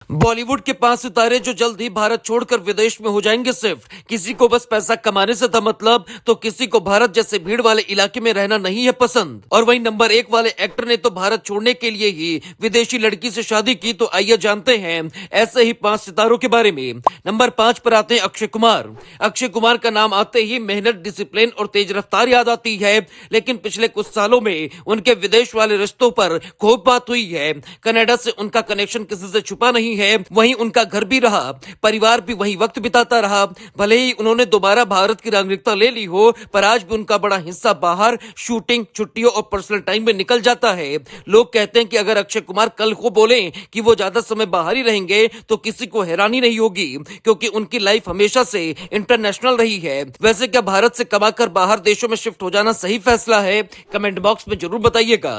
बॉलीवुड के 5 सितारे जो जल्द ही भारत छोड़कर विदेश में हो जाएंगे शिफ्ट। किसी को बस पैसा कमाने से था मतलब, तो किसी को भारत जैसे भीड़ वाले इलाके में रहना नहीं है पसंद। और वहीं नंबर 1 वाले एक्टर ने तो भारत छोड़ने के लिए ही विदेशी लड़की से शादी की। तो आइए जानते हैं ऐसे ही 5 सितारों के बारे में। नंबर 5 पर आते हैं अक्षय कुमार। अक्षय कुमार का नाम आते ही मेहनत, डिसिप्लिन और तेज रफ्तार याद आती है, लेकिन पिछले कुछ सालों में उनके विदेश वाले रिश्तों पर खूब बात हुई है। कनाडा से उनका कनेक्शन किसी से छुपा नहीं है, वहीं उनका घर भी रहा, परिवार भी वहीं वक्त बिताता रहा। भले ही उन्होंने दोबारा भारत की नागरिकता ले ली हो, पर आज भी उनका बड़ा हिस्सा बाहर शूटिंग, छुट्टियों और पर्सनल टाइम में निकल जाता है। लोग कहते हैं कि अगर अक्षय कुमार कल को बोले कि वो ज्यादा समय बाहर ही रहेंगे तो किसी को हैरानी नहीं होगी, क्योंकि उनकी लाइफ हमेशा से इंटरनेशनल रही है। वैसे क्या भारत से कमाकर बाहर देशों में शिफ्ट हो जाना सही फैसला है? कमेंट बॉक्स में जरूर बताइएगा।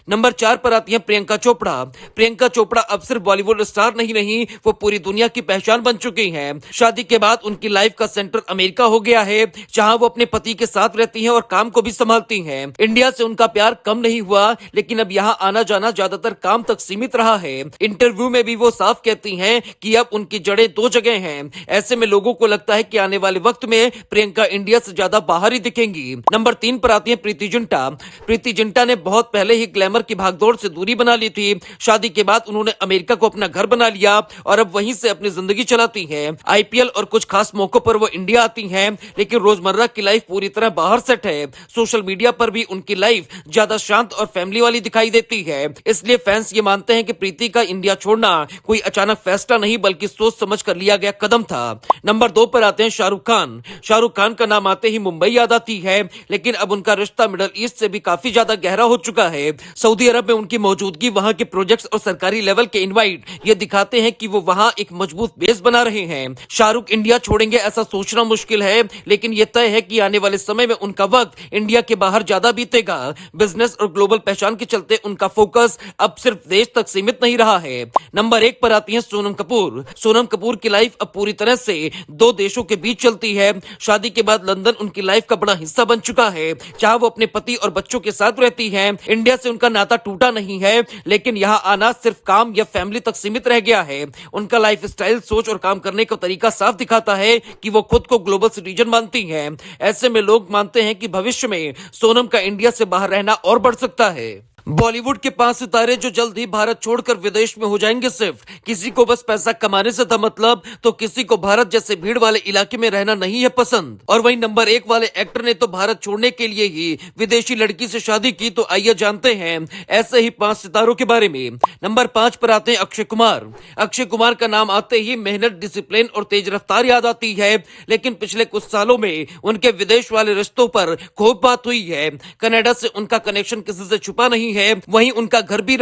नंबर 4 पर आती है प्रियंका चोपड़ा। प्रियंका चोपड़ा अब सिर्फ बॉलीवुड स्टार नहीं, वो पूरी दुनिया की पहचान बन चुकी हैं। शादी के बाद उनकी लाइफ का सेंटर अमेरिका हो गया है, जहां वो अपने पति के साथ रहती हैं और काम को भी संभालती हैं। इंडिया से उनका प्यार कम नहीं हुआ, लेकिन अब यहाँ आना जाना ज्यादातर काम तक सीमित रहा है। इंटरव्यू में भी वो साफ कहती हैं कि अब उनकी जड़ें 2 जगह हैं। ऐसे में लोगों को लगता है कि आने वाले वक्त में प्रियंका इंडिया से ज्यादा बाहर ही दिखेंगी। नंबर 3 पर आती है प्रीति जिंटा। प्रीति जिंटा ने बहुत पहले ही ग्लैमर की भागदौड़ से दूरी बना ली थी। शादी के बाद उन्होंने अमेरिका को अपना घर बना लिया और अब वहीं से अपनी जिंदगी चलाती हैं। आईपीएल और कुछ खास मौकों पर वो इंडिया आती हैं, लेकिन रोजमर्रा की लाइफ पूरी तरह बाहर सेट है। सोशल मीडिया पर भी उनकी लाइफ ज्यादा शांत और फैमिली वाली दिखाई देती है। इसलिए फैंस ये मानते हैं कि प्रीति का इंडिया छोड़ना कोई अचानक फैसला नहीं, बल्कि सोच समझ कर लिया गया कदम था। नंबर 2 पर आते हैं शाहरुख खान। शाहरुख खान का नाम आते ही मुंबई याद आती है, लेकिन अब उनका रिश्ता मिडिल ईस्ट से भी काफी ज्यादा गहरा हो चुका है। सऊदी अरब में उनकी मौजूदगी, वहां के प्रोजेक्ट्स और सरकारी लेवल के इनवाइट ये दिखाते हैं कि वो वहां एक मजबूत बेस बना रहे हैं। शाहरुख इंडिया छोड़ेंगे ऐसा सोचना मुश्किल है, लेकिन ये तय है कि आने वाले समय में उनका वक्त इंडिया के बाहर ज्यादा बीतेगा। बिजनेस और ग्लोबल पहचान के चलते उनका फोकस अब सिर्फ देश तक सीमित नहीं रहा है। नंबर 1 पर आती है सोनम कपूर। सोनम कपूर की लाइफ अब पूरी तरह से 2 देशों के बीच चलती है। शादी के बाद लंदन उनकी लाइफ का बड़ा हिस्सा बन चुका है, जहां वो अपने पति और बच्चों के साथ रहती हैं। इंडिया से उनका नाता टूटा नहीं है, लेकिन यहाँ आना सिर्फ काम या फैमिली तक सीमित रह गया है। उनका लाइफ स्टाइल, सोच और काम करने का तरीका साफ दिखाता है कि वो खुद को ग्लोबल सिटीजन मानती हैं। ऐसे में लोग मानते हैं कि भविष्य में सोनम का इंडिया से बाहर रहना और बढ़ सकता है। बॉलीवुड के 5 सितारे जो जल्द ही भारत छोड़कर विदेश में हो जाएंगे शिफ्ट। किसी को बस पैसा कमाने से था मतलब, तो किसी को भारत जैसे भीड़ वाले इलाके में रहना नहीं है पसंद। और वहीं नंबर 1 वाले एक्टर ने तो भारत छोड़ने के लिए ही विदेशी लड़की से शादी की। तो आइए जानते हैं ऐसे ही 5 सितारों के बारे में। नंबर 5 पर आते हैं अक्षय कुमार। अक्षय कुमार का नाम आते ही मेहनत, डिसिप्लिन और तेज रफ्तार याद आती है, लेकिन पिछले कुछ सालों में उनके विदेश वाले रिश्तों पर खूब बात हुई है। कनाडा से उनका कनेक्शन किसी से छुपा नहीं है, वहीं उनका घर भी